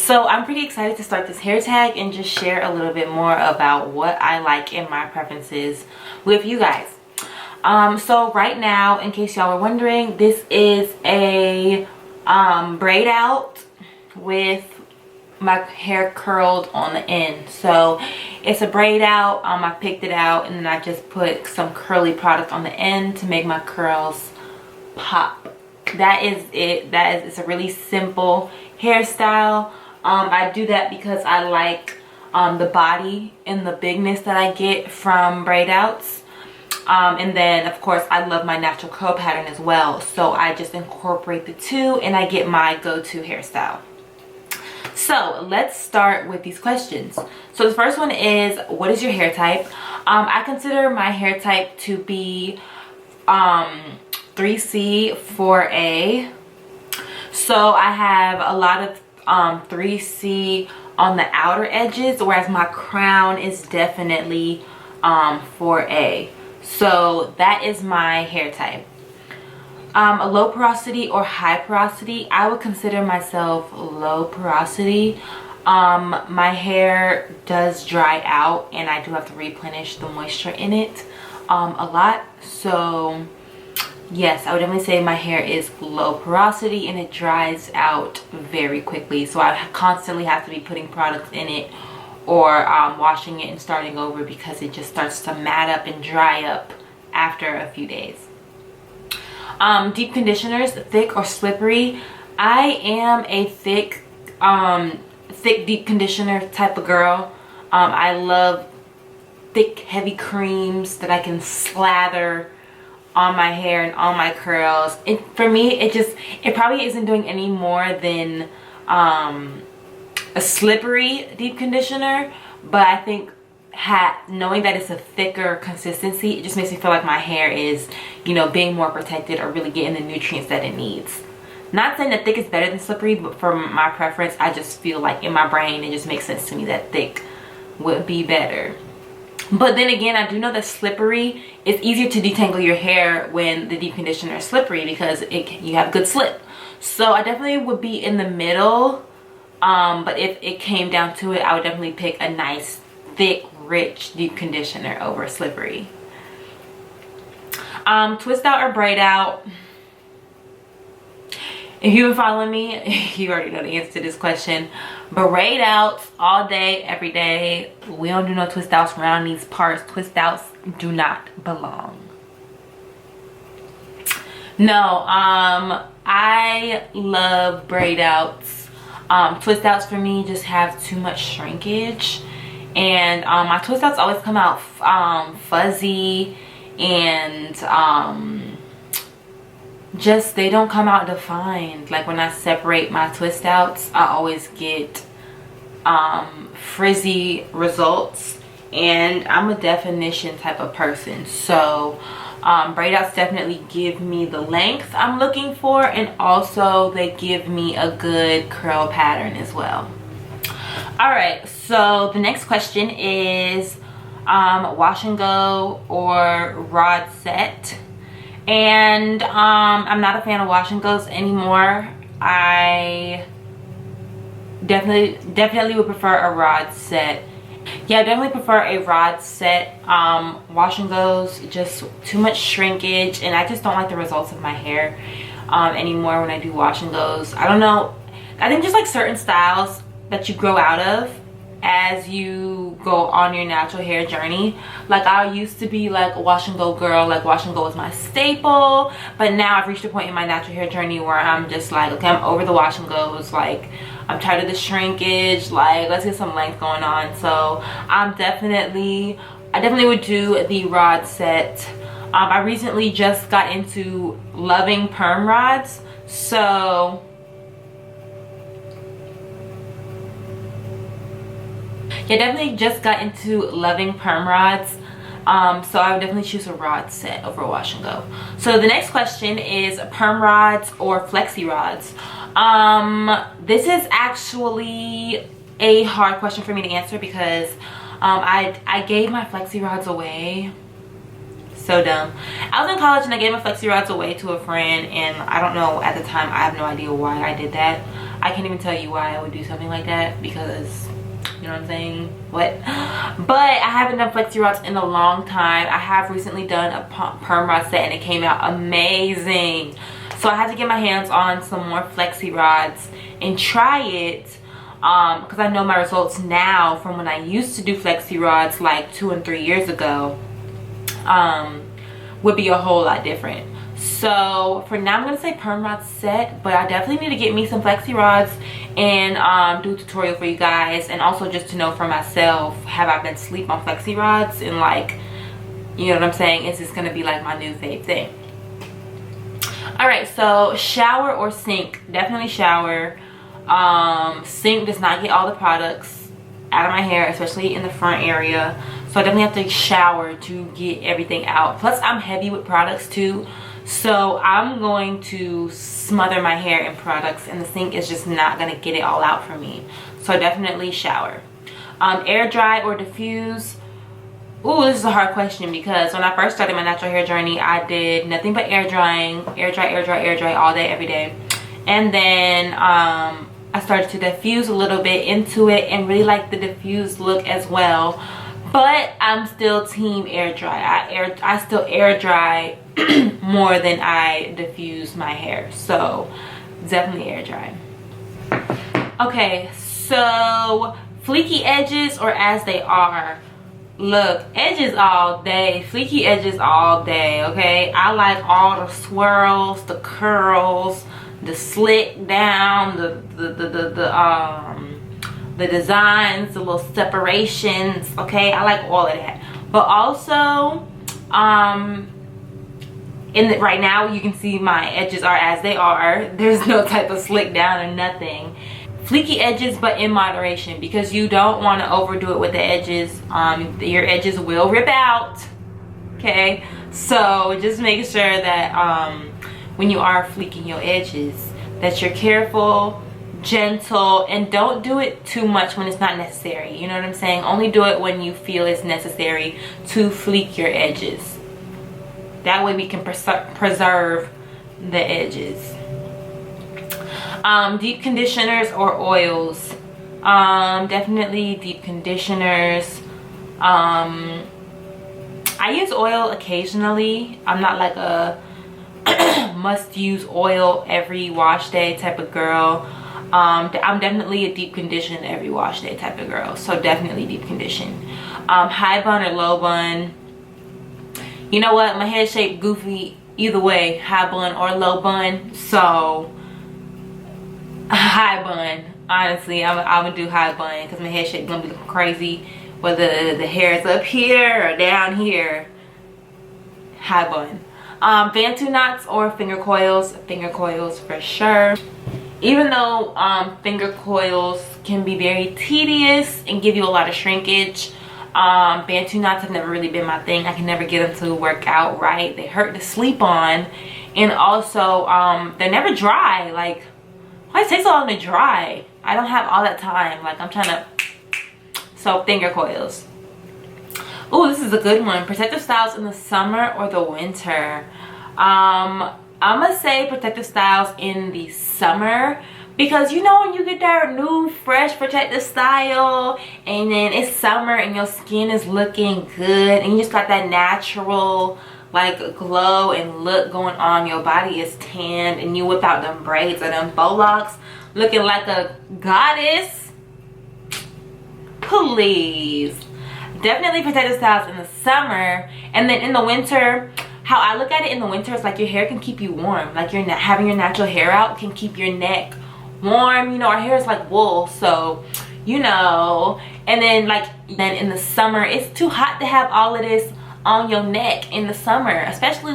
So I'm pretty excited to start this hair tag and just share a little bit more about what I like and my preferences with you guys. So right now, in case y'all were wondering, this is a braid out with my hair curled on the end. So it's a braid out. I picked it out and then I just put some curly product on the end to make my curls pop. That is it. It's a really simple hairstyle. I do that because I like the body and the bigness that I get from braid outs. And then of course I love my natural curl pattern as well, so I just incorporate the two and I get my go-to hairstyle. So let's start with these questions. So the first one is, what is your hair type? I consider my hair type to be 3C 4A. So I have a lot of 3C on the outer edges, whereas my crown is definitely 4A. So that is my hair type. A low porosity or high porosity, I would consider myself low porosity. My hair does dry out and I do have to replenish the moisture in it a lot. So yes, I would definitely say my hair is low porosity and it dries out very quickly. So I constantly have to be putting products in it or washing it and starting over because it just starts to mat up and dry up after a few days. Deep conditioners, thick or slippery. I am a thick deep conditioner type of girl. I love thick heavy creams that I can slather on my hair and on my curls. For me, it probably isn't doing any more than a slippery deep conditioner, but I think knowing that it's a thicker consistency, it just makes me feel like my hair is, you know, being more protected or really getting the nutrients that it needs. Not saying that thick is better than slippery, but for my preference, I just feel like in my brain it just makes sense to me that thick would be better. But then again, I do know that slippery is easier to detangle your hair when the deep conditioner is slippery because you have good slip. So I definitely would be in the middle, but if it came down to it, I would definitely pick a nice thick rich deep conditioner over slippery. Twist out or braid out. If you've been following me, you already know the answer to this question. Braid outs all day, every day. We don't do no twist outs around these parts. Twist outs do not belong. No, I love braid outs. Twist outs for me just have too much shrinkage. And my twist outs always come out fuzzy and just they don't come out defined. Like when I separate my twist outs, I always get frizzy results, and I'm a definition type of person. So braid outs definitely give me the length I'm looking for, and also they give me a good curl pattern as well. All right, so the next question is wash and go or rod set. And I'm not a fan of wash and goes anymore. I definitely would prefer a rod set. Yeah, I definitely prefer a rod set. Wash and goes, just too much shrinkage, and I just don't like the results of my hair anymore when I do wash and goes. I don't know, I think just like certain styles that you grow out of as you go on your natural hair journey. Like I used to be like a wash and go girl, like wash and go was my staple, but now I've reached a point in my natural hair journey where I'm just like, okay, I'm over the wash and goes. Like I'm tired of the shrinkage, like let's get some length going on. So I definitely would do the rod set. I recently just got into loving perm rods, so yeah, definitely just got into loving perm rods. So I would definitely choose a rod set over a wash and go. So the next question is perm rods or flexi rods. This is actually a hard question for me to answer because I gave my flexi rods away. So dumb. I was in college and I gave my flexi rods away to a friend, and I don't know at the time, I have no idea why I did that. I can't even tell you why I would do something like that, because you know what I'm saying, what. But I haven't done flexi rods in a long time. I have recently done a perm rod set and it came out amazing. So I had to get my hands on some more flexi rods and try it, because I know my results now from when I used to do flexi rods like 2 and 3 years ago would be a whole lot different. So for now I'm gonna say perm rod set, but I definitely need to get me some flexi rods and do a tutorial for you guys, and also just to know for myself, have I been asleep on flexi rods, and like, you know what I'm saying, is this gonna be like my new fave thing. All right, so shower or sink? Definitely shower. Sink does not get all the products out of my hair, especially in the front area, so I definitely have to shower to get everything out. Plus I'm heavy with products too, so I'm going to smother my hair in products, and the sink is just not gonna get it all out for me. So definitely shower. Air dry or diffuse? Ooh, this is a hard question, because when I first started my natural hair journey, I did nothing but air drying, air dry all day, every day. And then I started to diffuse a little bit into it and really like the diffused look as well. But I'm still team air dry. I still air dry more than I diffuse my hair. So definitely air dry. Okay, so fleeky edges or as they are? Look, edges all day, fleeky edges all day, okay? I like all the swirls, the curls, the slick down, the designs, the little separations, okay? I like all of that. But also, right now you can see my edges are as they are. There's no type of slick down or nothing. Fleeky edges, but in moderation, because you don't want to overdo it with the edges. Your edges will rip out, okay? So just make sure that when you are fleeking your edges, that you're careful, gentle, and don't do it too much when it's not necessary. You know what I'm saying? Only do it when you feel it's necessary to fleek your edges. That way we can preserve the edges. Deep conditioners or oils? Definitely deep conditioners. I use oil occasionally. I'm not like a must use oil every wash day type of girl. I'm definitely a deep condition every wash day type of girl, so definitely deep condition. High bun or low bun? You know what, my head shape goofy either way, high bun or low bun, so high bun. Honestly, I'm gonna do high bun because my head shape gonna be looking crazy, whether the hair is up here or down here. High bun. Bantu knots or finger coils? Finger coils for sure. Even though finger coils can be very tedious and give you a lot of shrinkage, Bantu knots have never really been my thing. I can never get them to work out right. They hurt to sleep on, and also they're never dry. Like, why it takes so long to dry? I don't have all that time. Like, I'm trying to. So finger coils. Oh, this is a good one. Protective styles in the summer or the winter? I'm gonna say protective styles in the summer, because you know when you get that new fresh protective style and then it's summer and your skin is looking good and you just got that natural like glow and look going on, your body is tanned, and you whip out them braids or them faux locks looking like a goddess, please. Definitely protective styles in the summer. And then in the winter, how I look at it in the winter is like your hair can keep you warm. Like you're not having your natural hair out can keep your neck warm. You know, our hair is like wool, so you know. And then then in the summer, it's too hot to have all of this on your neck in the summer, especially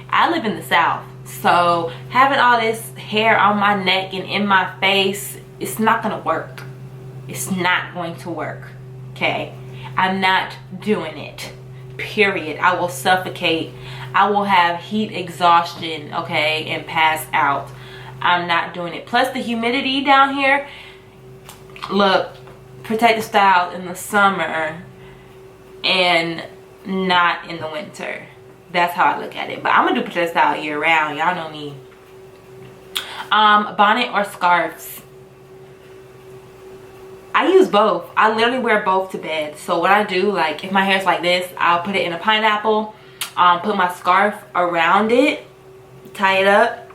I live in the South, so having all this hair on my neck and in my face, it's not gonna work. It's not going to work, okay? I'm not doing it, period. I will suffocate. I will have heat exhaustion, okay, and pass out. I'm not doing it. Plus the humidity down here. Look, protective style in the summer and not in the winter. That's how I look at it. But I'm gonna do protective style year round. Y'all know me. Bonnet or scarves? both. I literally wear both to bed. So what I do, like if my hair's like this, I'll put it in a pineapple, put my scarf around it, tie it up,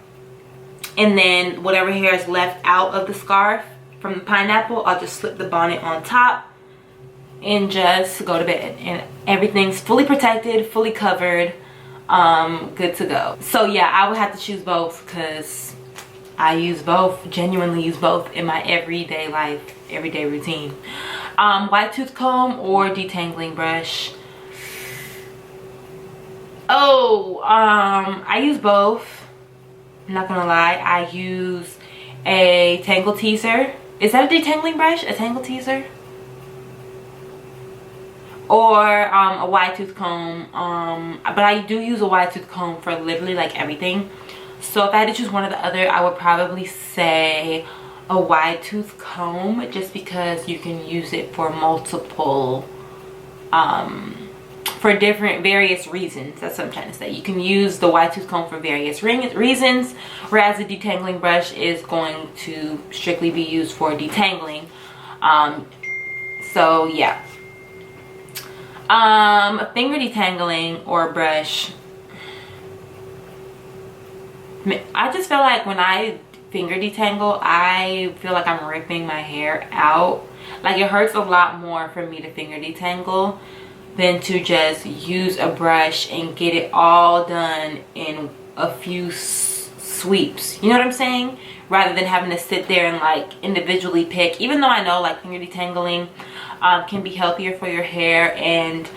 and then whatever hair is left out of the scarf from the pineapple, I'll just slip the bonnet on top and just go to bed, and everything's fully protected, fully covered, good to go. So yeah, I would have to choose both because I use both, genuinely use both in my everyday life, everyday routine. White tooth comb or detangling brush? Oh, I use both. I'm not gonna lie. I use a tangle teaser. Is that a detangling brush? A tangle teaser? Or a wide tooth comb. But I do use a wide tooth comb for literally like everything. So if I had to choose one or the other, I would probably say a wide tooth comb, just because you can use it for multiple for different various reasons. That's what I'm trying to say. You can use the wide tooth comb for various reasons, whereas the detangling brush is going to strictly be used for detangling. So yeah. Finger detangling or brush. I just feel like when I finger detangle, I feel like I'm ripping my hair out. Like it hurts a lot more for me to finger detangle than to just use a brush and get it all done in a few sweeps. You know what I'm saying? Rather than having to sit there and like individually pick. Even though I know like finger detangling can be healthier for your hair, and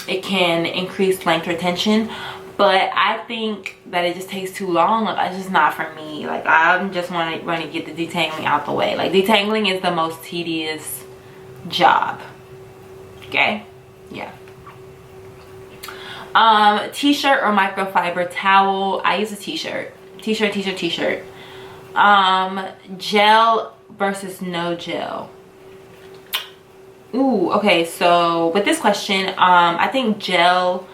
it can increase length retention, but I think that it just takes too long. Like it's just not for me. Like I just want to get the detangling out the way. Like detangling is the most tedious job. Okay, yeah. T-shirt or microfiber towel? I use a t-shirt. T-shirt. Gel versus no gel. Ooh, okay, so with this question, I think gel,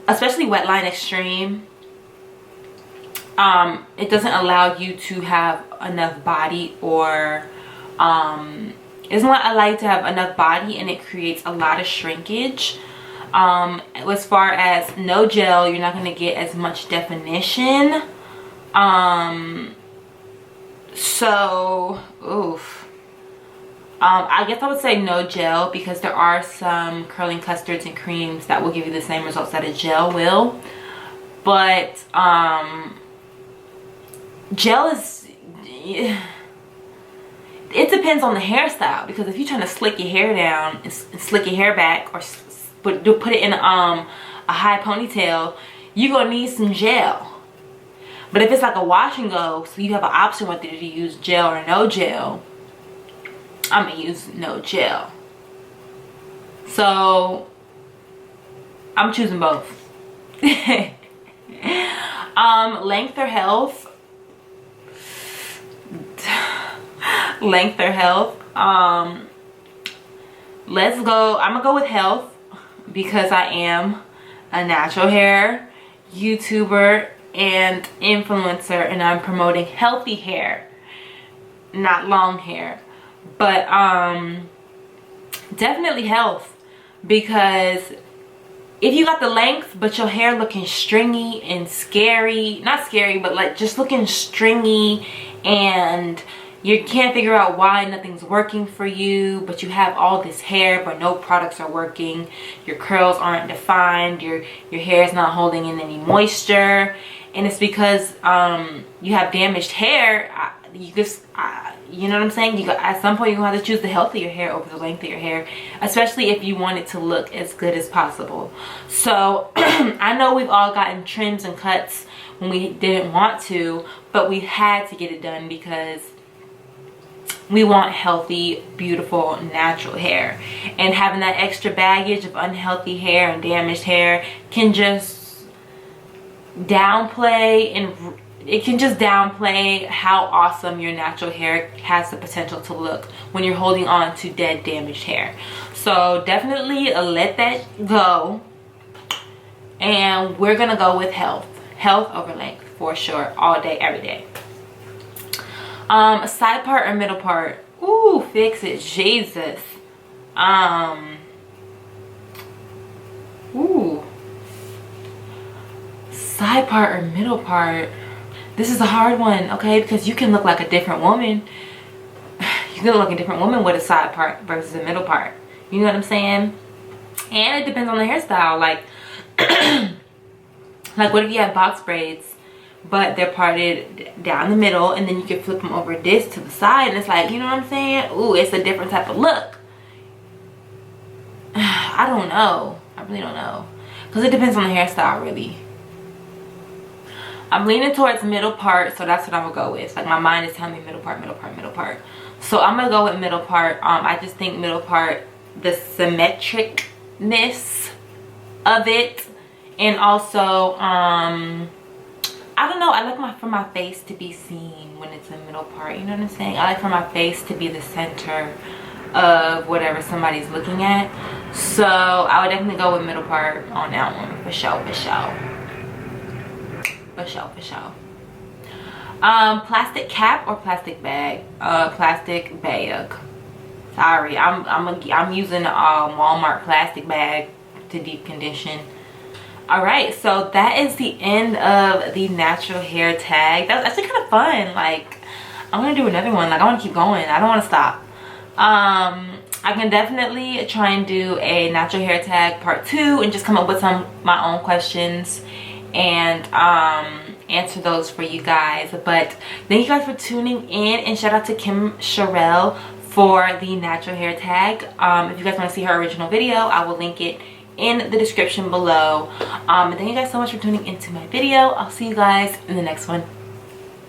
especially Wetline Extreme, it doesn't allow you to have enough body, or it doesn't allow you to have enough body, and it creates a lot of shrinkage. As far as no gel, you're not going to get as much definition. So oof. I guess I would say no gel, because there are some curling custards and creams that will give you the same results that a gel will. But gel is, it depends on the hairstyle, because if you're trying to slick your hair down and slick your hair back, or put it in a high ponytail, you're gonna need some gel. But if it's like a wash and go, so you have an option whether to use gel or no gel, I'm gonna use no gel. So I'm choosing both. Length or health? Length or health? Let's go. I'm gonna go with health, because I am a natural hair YouTuber and influencer, and I'm promoting healthy hair, not long hair. But definitely health, because if you got the length but your hair looking stringy and scary, not scary, but like just looking stringy, and you can't figure out why nothing's working for you, but you have all this hair but no products are working, your curls aren't defined, your hair is not holding in any moisture, and it's because you have damaged hair, you just you know what I'm saying, at some point you're gonna have to choose the healthier hair over the length of your hair, especially if you want it to look as good as possible. So I know we've all gotten trims and cuts when we didn't want to, but we had to get it done because we want healthy, beautiful, natural hair. And having that extra baggage of unhealthy hair and damaged hair can just downplay, and it can just downplay how awesome your natural hair has the potential to look when you're holding on to dead, damaged hair. So definitely let that go, and we're gonna go with health over length for sure, all day, every day. Side part or middle part? Ooh, fix it, Jesus. Ooh. Side part or middle part? This is a hard one, okay? Because you can look like a different woman. You can look like a different woman with a side part versus a middle part. You know what I'm saying? And it depends on the hairstyle. Like, like what if you have box braids, but they're parted down the middle, and then you can flip them over this to the side, and it's like, you know what I'm saying? Ooh, it's a different type of look. I don't know. I really don't know. Because it depends on the hairstyle, really. I'm leaning towards middle part, so that's what I'm gonna go with. Like, my mind is telling me middle part, middle part, middle part. So I'm gonna go with middle part. I just think middle part, the symmetricness of it, and also I don't know, I like for my face to be seen when it's a middle part. You know what I'm saying? I like for my face to be the center of whatever somebody's looking at. So I would definitely go with middle part on that one, for sure, for sure. For sure, for sure. Plastic cap or plastic bag? Plastic bag. Sorry, I'm using a Walmart plastic bag to deep condition. All right, so that is the end of the natural hair tag. That was actually kind of fun. Like, I want to do another one. Like, I want to keep going. I don't want to stop. I can definitely try and do a natural hair tag part 2 and just come up with some my own questions and answer those for you guys. But thank you guys for tuning in, and shout out to Cherrell for the natural hair tag. If you guys want to see her original video, I will link it in the description below. And thank you guys so much for tuning into my video. I'll see you guys in the next one.